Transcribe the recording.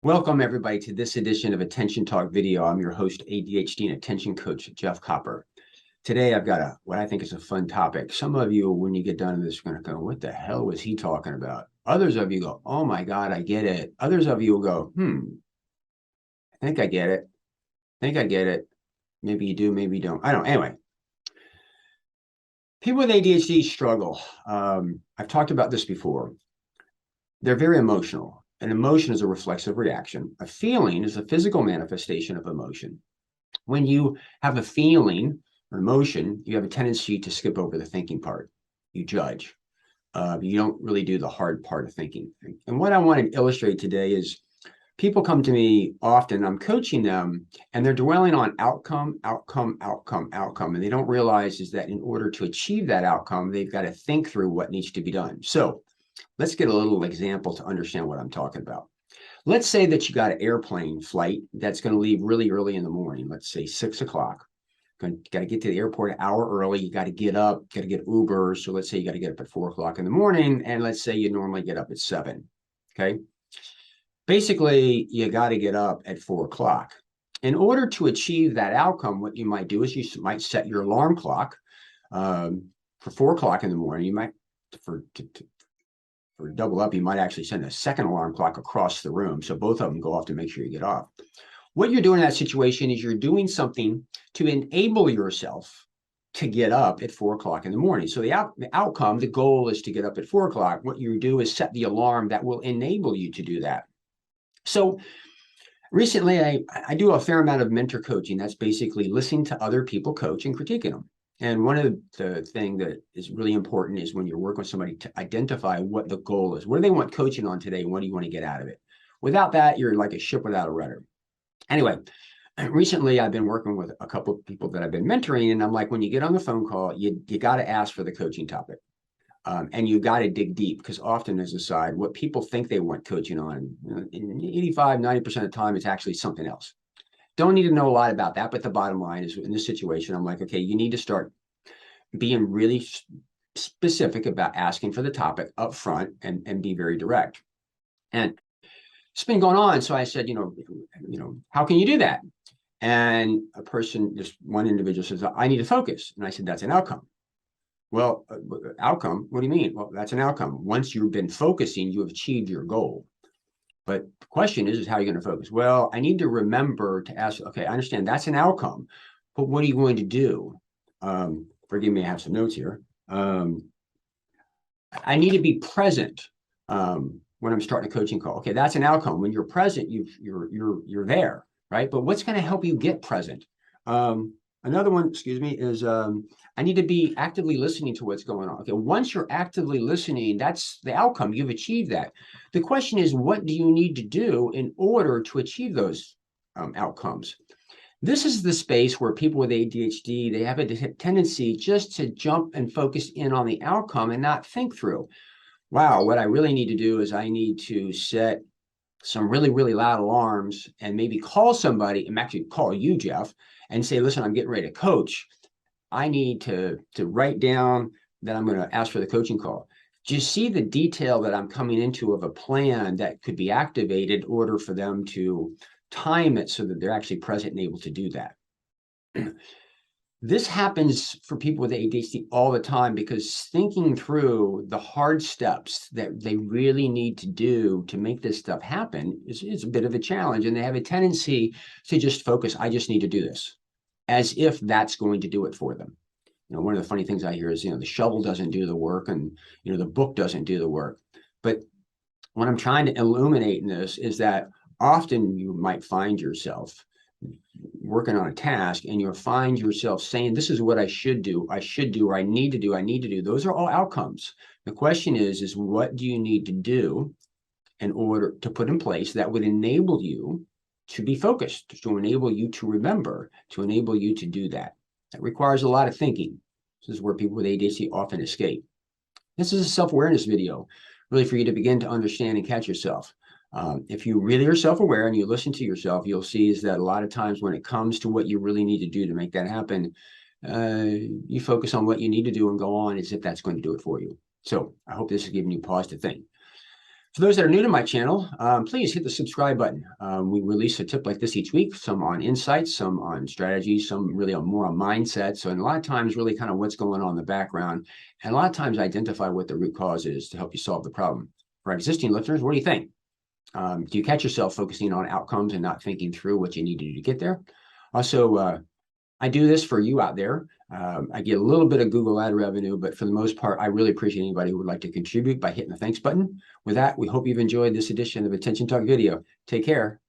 Welcome everybody to this edition of Attention Talk Video. I'm your host, ADHD and attention coach, Jeff Copper. Today I've got what I think is a fun topic. Some of you, when you get done with this, are going to go, what the hell was he talking about? Others of you go, oh my God, I get it. Others of you will go, I think I get it. Maybe you do, maybe you don't. I don't. Anyway, people with ADHD struggle. I've talked about this before. They're very emotional. An emotion is a reflexive reaction. A feeling is a physical manifestation of emotion. When you have a feeling or emotion, you have a tendency to skip over the thinking part. You judge. You don't really do the hard part of thinking. And what I want to illustrate today is people come to me often, I'm coaching them, and they're dwelling on outcome, and they don't realize is that in order to achieve that outcome, they've got to think through what needs to be done. So let's get a little example to understand what I'm talking about. Let's say that you got an airplane flight that's going to leave really early in the morning, let's say 6 o'clock. Got to get to the airport an hour early. You got to get up, got to get Uber. So let's say you got to get up at 4 o'clock in the morning. And let's say you normally get up at 7. Okay. Basically, you got to get up at 4 o'clock. In order to achieve that outcome, what you might do is you might set your alarm clock for 4 o'clock in the morning. You might, for double up, you might actually send a second alarm clock across the room. So both of them go off to make sure you get off. What you're doing in that situation is you're doing something to enable yourself to get up at 4 o'clock in the morning. So the outcome, the goal is to get up at 4 o'clock. What you do is set the alarm that will enable you to do that. So recently, I do a fair amount of mentor coaching. That's basically listening to other people coach and critiquing them. And one of the things that is really important is when you're working with somebody to identify what the goal is. What do they want coaching on today? And what do you want to get out of it? Without that, you're like a ship without a rudder. Anyway, recently I've been working with a couple of people that I've been mentoring. And I'm like, when you get on the phone call, you got to ask for the coaching topic. And you got to dig deep, because often as a side, what people think they want coaching on, in 85, 90% of the time, it's actually something else. Don't need to know a lot about that, but the bottom line is in this situation, I'm like, okay, you need to start being really specific about asking for the topic up front and be very direct. And it's been going on. So I said, how can you do that? And a person, just one individual says, I need to focus. And I said, that's an outcome. Well, outcome, what do you mean? Well, that's an outcome. Once you've been focusing, you have achieved your goal. But the question is how are you going to focus? Well, I need to remember to ask, okay, I understand that's an outcome, but what are you going to do? Forgive me, I have some notes here. I need to be present when I'm starting a coaching call. Okay, that's an outcome. When you're present, you're there, right? But what's going to help you get present? Another one, is I need to be actively listening to what's going on. Okay, once you're actively listening, that's the outcome. You've achieved that. The question is, what do you need to do in order to achieve those outcomes? This is the space where people with ADHD, they have a tendency just to jump and focus in on the outcome and not think through, wow, what I really need to do is I need to set some really, really loud alarms and maybe call somebody, and actually call you, Jeff, and say, listen, I'm getting ready to coach. I need to write down that I'm going to ask for the coaching call. Do you see the detail that I'm coming into of a plan that could be activated in order for them to time it so that they're actually present and able to do that? This happens for people with ADHD all the time, because thinking through the hard steps that they really need to do to make this stuff happen is a bit of a challenge. And they have a tendency to just focus, I just need to do this, as if that's going to do it for them. One of the funny things I hear is, the shovel doesn't do the work, and, the book doesn't do the work. But what I'm trying to illuminate in this is that often you might find yourself working on a task and you'll find yourself saying, this is what I should do, or I need to do. Those are all outcomes. The question is what do you need to do in order to put in place that would enable you to be focused, to enable you to remember, to enable you to do that? That requires a lot of thinking. This is where people with ADHD often escape. This is a self-awareness video, really for you to begin to understand and catch yourself. If you really are self-aware and you listen to yourself, you'll see is that a lot of times when it comes to what you really need to do to make that happen, you focus on what you need to do and go on as if that's going to do it for you. So I hope this is giving you pause to think. For those that are new to my channel, please hit the subscribe button. We release a tip like this each week, some on insights, some on strategies, some really more on mindset. So, and a lot of times really kind of what's going on in the background, and a lot of times identify what the root cause is to help you solve the problem. For our existing listeners, what do you think? Do you catch yourself focusing on outcomes and not thinking through what you need to do to get there? Also, I do this for you out there. I get a little bit of Google ad revenue, but for the most part, I really appreciate anybody who would like to contribute by hitting the thanks button. With that, we hope you've enjoyed this edition of Attention Talk Video. Take care.